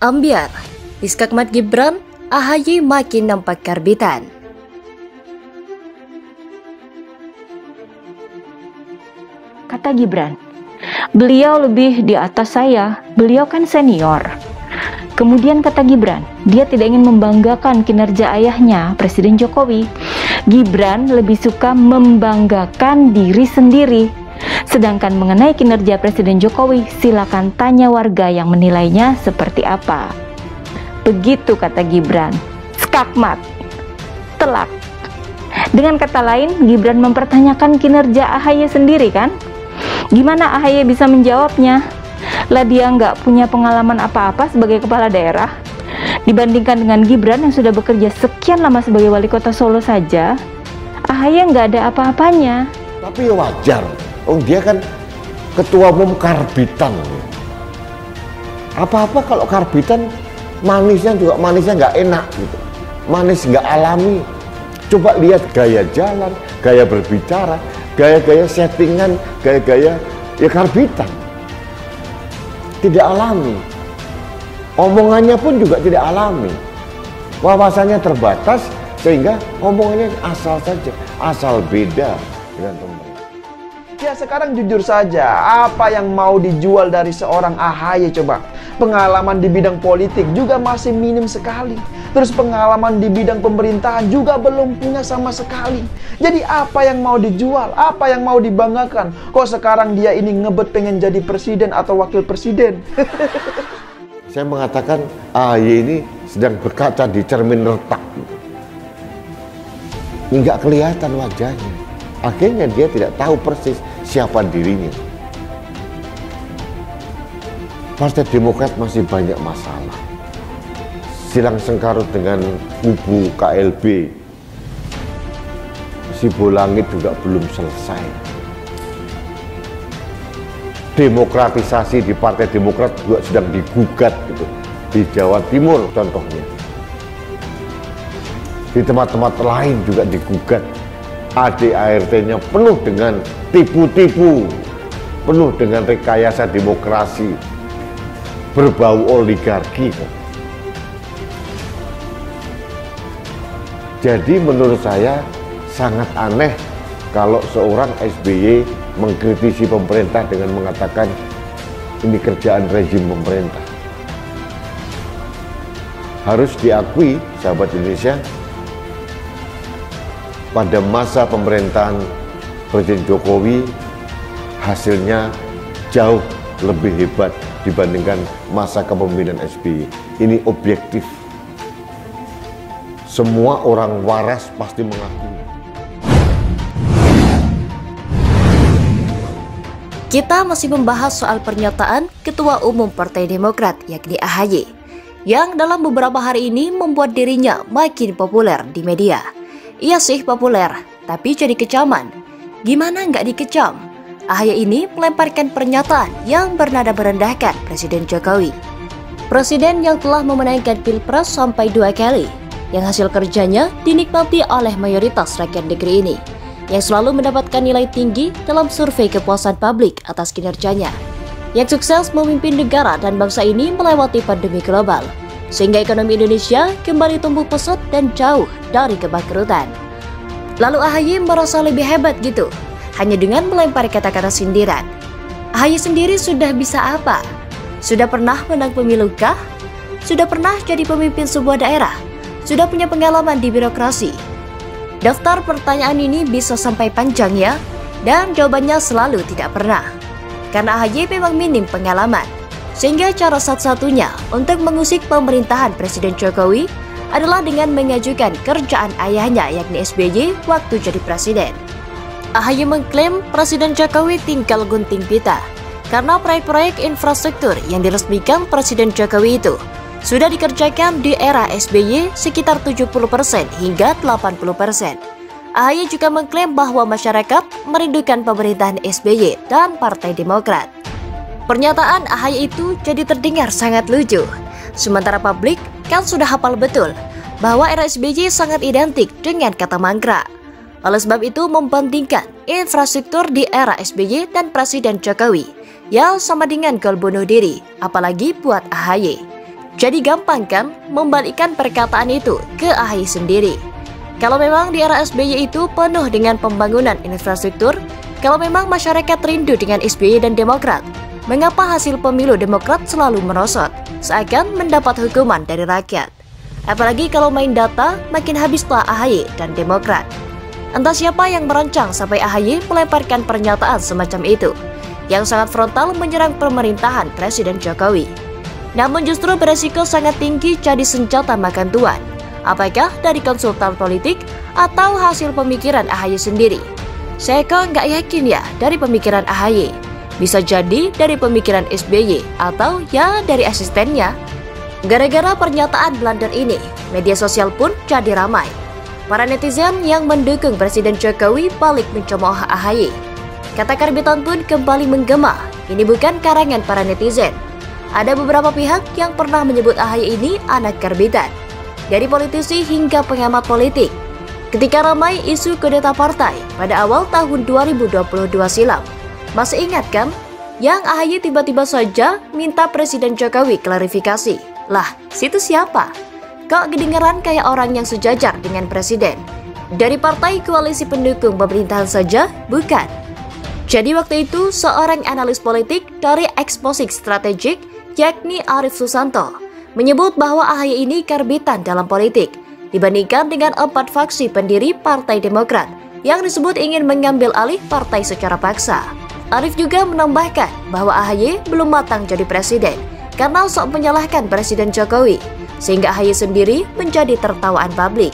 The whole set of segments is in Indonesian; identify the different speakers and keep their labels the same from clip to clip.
Speaker 1: Ambiar, Iskakmat Gibran, AHY makin nampak karbitan.
Speaker 2: Kata Gibran, beliau lebih di atas saya, beliau kan senior. Kemudian kata Gibran, dia tidak ingin membanggakan kinerja ayahnya, Presiden Jokowi. Gibran lebih suka membanggakan diri sendiri. Sedangkan mengenai kinerja Presiden Jokowi, silakan tanya warga yang menilainya seperti apa. Begitu kata Gibran. Skakmat, telak. Dengan kata lain, Gibran mempertanyakan kinerja AHY sendiri kan? Gimana AHY bisa menjawabnya? Lah dia nggak punya pengalaman apa-apa sebagai kepala daerah. Dibandingkan dengan Gibran yang sudah bekerja sekian lama sebagai wali kota Solo saja, AHY nggak ada apa-apanya.
Speaker 3: Tapi wajar, dia kan ketua umum karbitan. Apa-apa kalau karbitan manisnya juga nggak enak gitu, manis nggak alami. Coba lihat gaya jalan, gaya berbicara, gaya-gaya settingan, gaya-gaya ya karbitan. Tidak alami. Omongannya pun juga tidak alami. Wawasannya terbatas sehingga omongannya asal saja, asal beda dengan pemerintah.
Speaker 4: Ya sekarang jujur saja, apa yang mau dijual dari seorang AHY coba? Pengalaman di bidang politik juga masih minim sekali. Terus pengalaman di bidang pemerintahan juga belum punya sama sekali. Jadi apa yang mau dijual? Apa yang mau dibanggakan? Kok sekarang dia ini ngebet pengen jadi presiden atau wakil presiden?
Speaker 3: Saya mengatakan AHY ini sedang berkaca di cermin retak. Nggak kelihatan wajahnya. Akhirnya dia tidak tahu persis siapa dirinya. Partai Demokrat masih banyak masalah. Silang sengkarut dengan kubu KLB. Sibolangit juga belum selesai. Demokratisasi di Partai Demokrat juga sedang digugat gitu. Di Jawa Timur contohnya. Di tempat-tempat lain juga digugat. ADART-nya penuh dengan tipu-tipu, penuh dengan rekayasa demokrasi, berbau oligarki. Jadi menurut saya sangat aneh kalau seorang SBY mengkritisi pemerintah dengan mengatakan ini kerjaan rezim pemerintah. Harus diakui, sahabat Indonesia, pada masa pemerintahan Presiden Jokowi hasilnya jauh lebih hebat dibandingkan masa kepemimpinan SBY. Ini objektif. Semua orang waras pasti mengakui.
Speaker 1: Kita masih membahas soal pernyataan Ketua Umum Partai Demokrat yakni AHY yang dalam beberapa hari ini membuat dirinya makin populer di media. Iya sih populer, tapi jadi kecaman. Gimana nggak dikecam? AHY ini melemparkan pernyataan yang bernada merendahkan Presiden Jokowi. Presiden yang telah memenangkan Pilpres sampai 2 kali, yang hasil kerjanya dinikmati oleh mayoritas rakyat negeri ini, yang selalu mendapatkan nilai tinggi dalam survei kepuasan publik atas kinerjanya, yang sukses memimpin negara dan bangsa ini melewati pandemi global, sehingga ekonomi Indonesia kembali tumbuh pesat dan jauh dari kebangkrutan. Lalu AHY merasa lebih hebat gitu, hanya dengan melempar kata-kata sindiran. AHY sendiri sudah bisa apa? Sudah pernah menang pemilu kah? Sudah pernah jadi pemimpin sebuah daerah? Sudah punya pengalaman di birokrasi? Daftar pertanyaan ini bisa sampai panjang ya, dan jawabannya selalu tidak pernah. Karena AHY memang minim pengalaman, sehingga cara satu-satunya untuk mengusik pemerintahan Presiden Jokowi adalah dengan mengajukan kerjaan ayahnya yakni SBY waktu jadi presiden. AHY mengklaim Presiden Jokowi tinggal gunting pita karena proyek-proyek infrastruktur yang diresmikan Presiden Jokowi itu sudah dikerjakan di era SBY sekitar 70% hingga 80%. AHY juga mengklaim bahwa masyarakat merindukan pemerintahan SBY dan Partai Demokrat. Pernyataan AHY itu jadi terdengar sangat lucu. Sementara publik kan sudah hafal betul bahwa era SBY sangat identik dengan kata mangkrak. Oleh sebab itu membandingkan infrastruktur di era SBY dan Presiden Jokowi yang sama dengan gol bunuh diri, apalagi buat AHY. Jadi gampang kan membalikkan perkataan itu ke AHY sendiri. Kalau memang di era SBY itu penuh dengan pembangunan infrastruktur, kalau memang masyarakat rindu dengan SBY dan Demokrat, mengapa hasil pemilu Demokrat selalu merosot, seakan mendapat hukuman dari rakyat? Apalagi kalau main data, makin habislah AHY dan Demokrat. Entah siapa yang merancang sampai AHY melemparkan pernyataan semacam itu, yang sangat frontal menyerang pemerintahan Presiden Jokowi. Namun justru beresiko sangat tinggi jadi senjata makan tuan. Apakah dari konsultan politik atau hasil pemikiran AHY sendiri? Saya kok nggak yakin ya dari pemikiran AHY. Bisa jadi dari pemikiran SBY atau ya dari asistennya. Gara-gara pernyataan blunder ini, media sosial pun jadi ramai. Para netizen yang mendukung Presiden Jokowi balik mencemooh AHY. Kata karbitan pun kembali menggema. Ini bukan karangan para netizen. Ada beberapa pihak yang pernah menyebut AHY ini anak karbitan. Dari politisi hingga pengamat politik. Ketika ramai isu kudeta partai pada awal tahun 2022 silam. Masih ingat kan? Yang AHY tiba-tiba saja minta Presiden Jokowi klarifikasi. Lah, situ siapa? Kok kedengaran kayak orang yang sejajar dengan Presiden? Dari partai koalisi pendukung pemerintahan saja? Bukan. Jadi waktu itu seorang analis politik dari Exposing Strategic, yakni Arief Susanto, menyebut bahwa AHY ini karbitan dalam politik dibandingkan dengan 4 faksi pendiri Partai Demokrat yang disebut ingin mengambil alih partai secara paksa. Arief juga menambahkan bahwa AHY belum matang jadi presiden karena sok menyalahkan Presiden Jokowi, sehingga AHY sendiri menjadi tertawaan publik.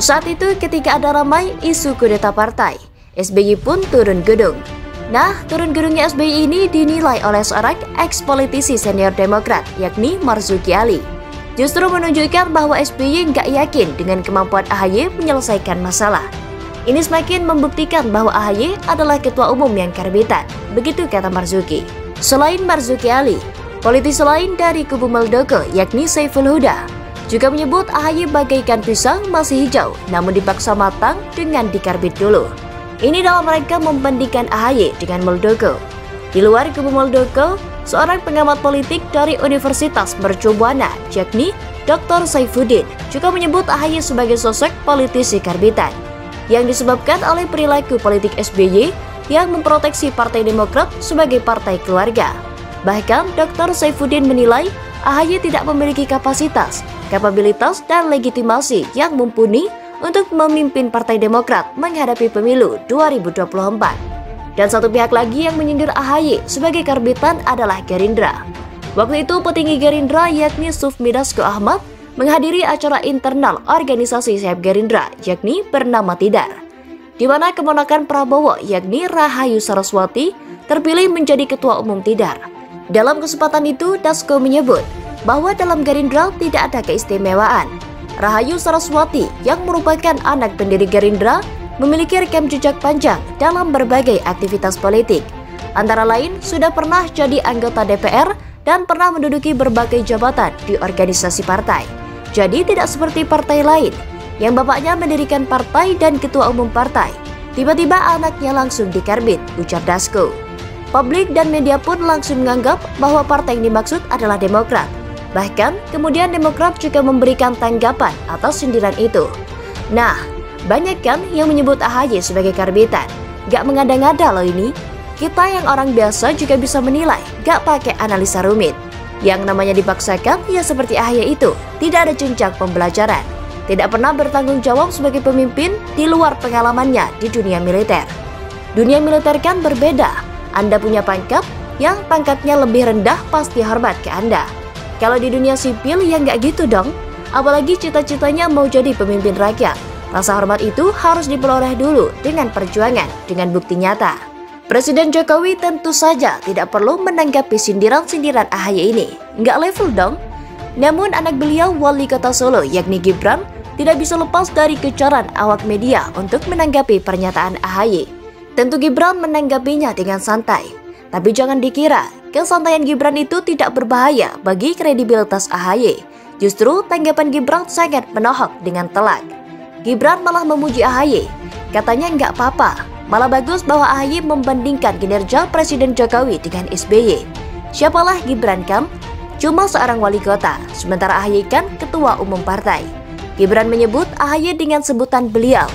Speaker 1: Saat itu ketika ada ramai isu kudeta partai, SBY pun turun gedung. Nah, turun gedungnya SBY ini dinilai oleh seorang ex-politisi senior Demokrat, yakni Marzuki Ali. Justru menunjukkan bahwa SBY nggak yakin dengan kemampuan AHY menyelesaikan masalah. Ini semakin membuktikan bahwa AHY adalah ketua umum yang karbitan, begitu kata Marzuki. Selain Marzuki Ali, politisi lain dari kubu Muldoko, yakni Saiful Huda, juga menyebut AHY bagaikan pisang masih hijau, namun dipaksa matang dengan dikarbit dulu. Ini dalam rangka membandingkan AHY dengan Muldoko. Di luar kubu Muldoko, seorang pengamat politik dari Universitas Mercu Buana, yakni Dr. Saifuddin, juga menyebut AHY sebagai sosok politisi karbitan yang disebabkan oleh perilaku politik SBY yang memproteksi Partai Demokrat sebagai partai keluarga. Bahkan Dr. Saifuddin menilai AHY tidak memiliki kapasitas, kapabilitas, dan legitimasi yang mumpuni untuk memimpin Partai Demokrat menghadapi pemilu 2024. Dan satu pihak lagi yang menyindir AHY sebagai karbitan adalah Gerindra. Waktu itu petinggi Gerindra yakni Sufmi Dasko Ahmad menghadiri acara internal organisasi sayap Gerindra yakni bernama Tidar, di mana keponakan Prabowo yakni Rahayu Saraswati terpilih menjadi ketua umum Tidar. Dalam kesempatan itu Dasko menyebut bahwa dalam Gerindra tidak ada keistimewaan. Rahayu Saraswati yang merupakan anak pendiri Gerindra memiliki rekam jejak panjang dalam berbagai aktivitas politik. Antara lain sudah pernah jadi anggota DPR dan pernah menduduki berbagai jabatan di organisasi partai. Jadi tidak seperti partai lain yang bapaknya mendirikan partai dan ketua umum partai, tiba-tiba anaknya langsung dikarbit, ujar Dasko. Publik dan media pun langsung menganggap bahwa partai yang dimaksud adalah Demokrat. Bahkan kemudian Demokrat juga memberikan tanggapan atas sindiran itu. Nah, banyak kan yang menyebut AHY sebagai karbitan. Gak mengada-ngada loh ini. Kita yang orang biasa juga bisa menilai, gak pakai analisa rumit. Yang namanya dipaksakan ya seperti AHY itu, tidak ada jenjang pembelajaran. Tidak pernah bertanggung jawab sebagai pemimpin di luar pengalamannya di dunia militer. Dunia militer kan berbeda. Anda punya pangkat, yang pangkatnya lebih rendah pasti hormat ke Anda. Kalau di dunia sipil ya nggak gitu dong. Apalagi cita-citanya mau jadi pemimpin rakyat. Rasa hormat itu harus diperoleh dulu dengan perjuangan, dengan bukti nyata. Presiden Jokowi tentu saja tidak perlu menanggapi sindiran-sindiran AHY ini. Nggak level dong. Namun anak beliau wali kota Solo yakni Gibran tidak bisa lepas dari kejaran awak media untuk menanggapi pernyataan AHY. Tentu Gibran menanggapinya dengan santai. Tapi jangan dikira kesantaian Gibran itu tidak berbahaya bagi kredibilitas AHY. Justru tanggapan Gibran sangat menohok dengan telak. Gibran malah memuji AHY. Katanya nggak apa-apa, malah bagus bahwa AHY membandingkan kinerja Presiden Jokowi dengan SBY. Siapalah Gibran kan? cuma seorang wali kota, sementara AHY kan ketua umum partai. Gibran menyebut AHY dengan sebutan beliau.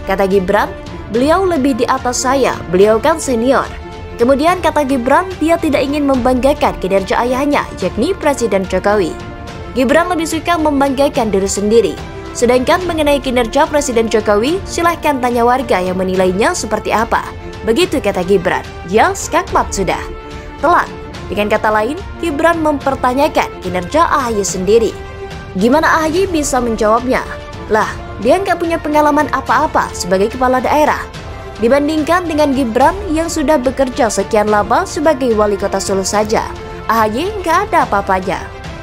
Speaker 1: Kata Gibran, beliau lebih di atas saya, beliau kan senior. Kemudian kata Gibran, dia tidak ingin membanggakan kinerja ayahnya, yakni Presiden Jokowi. Gibran lebih suka membanggakan diri sendiri. Sedangkan mengenai kinerja Presiden Jokowi, silahkan tanya warga yang menilainya seperti apa. Begitu kata Gibran, ya skakmat sudah. Telak. Dengan kata lain, Gibran mempertanyakan kinerja AHY sendiri. Gimana AHY bisa menjawabnya? Lah, dia nggak punya pengalaman apa-apa sebagai kepala daerah. Dibandingkan dengan Gibran yang sudah bekerja sekian lama sebagai wali kota Solo saja, AHY nggak ada apa-apanya.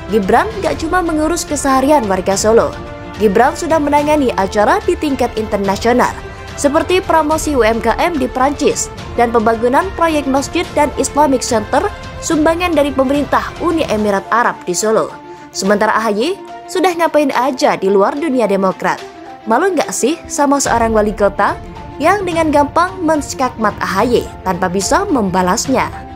Speaker 1: Gibran nggak cuma mengurus keseharian warga Solo. Gibran sudah menangani acara di tingkat internasional, seperti promosi UMKM di Prancis dan pembangunan proyek masjid dan Islamic Center sumbangan dari pemerintah Uni Emirat Arab di Solo. Sementara AHY sudah ngapain aja di luar dunia Demokrat? Malu nggak sih sama seorang wali kota yang dengan gampang menskakmat AHY tanpa bisa membalasnya?